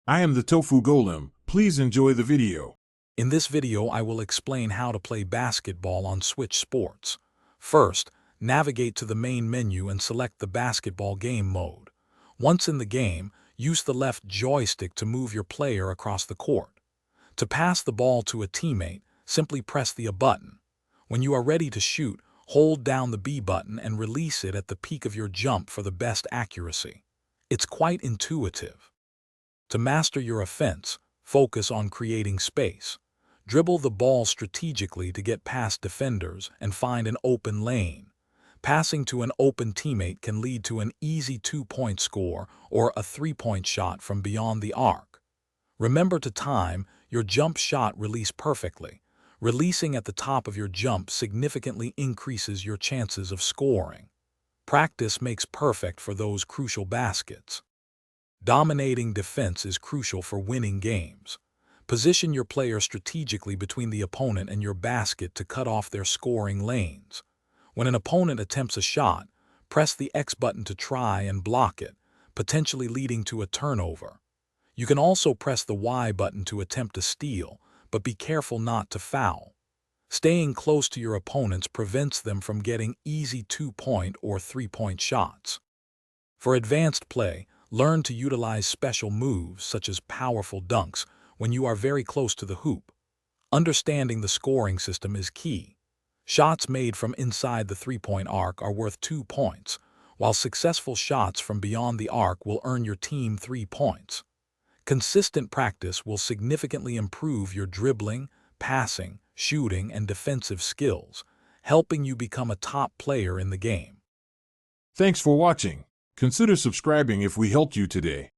I am the Tofu Golem. Please enjoy the video. In this video, I will explain how to play basketball on Switch Sports. First, navigate to the main menu and select the basketball game mode. Once in the game, use the left joystick to move your player across the court. To pass the ball to a teammate, simply press the A button. When you are ready to shoot, hold down the B button and release it at the peak of your jump for the best accuracy. It's quite intuitive. To master your offense, focus on creating space. Dribble the ball strategically to get past defenders and find an open lane. Passing to an open teammate can lead to an easy 2-point score or a 3-point shot from beyond the arc. Remember to time your jump shot release perfectly. Releasing at the top of your jump significantly increases your chances of scoring. Practice makes perfect for those crucial baskets. Dominating defense is crucial for winning games. Position your player strategically between the opponent and your basket to cut off their scoring lanes. When an opponent attempts a shot, press the X button to try and block it, potentially leading to a turnover. You can also press the Y button to attempt a steal, but be careful not to foul. Staying close to your opponents prevents them from getting easy 2-point or 3-point shots. For advanced play, learn to utilize special moves such as powerful dunks when you are very close to the hoop. Understanding the scoring system is key. Shots made from inside the 3-point arc are worth 2 points, while successful shots from beyond the arc will earn your team 3 points. Consistent practice will significantly improve your dribbling, passing, shooting, and defensive skills, helping you become a top player in the game. Thanks for watching. Consider subscribing if we helped you today.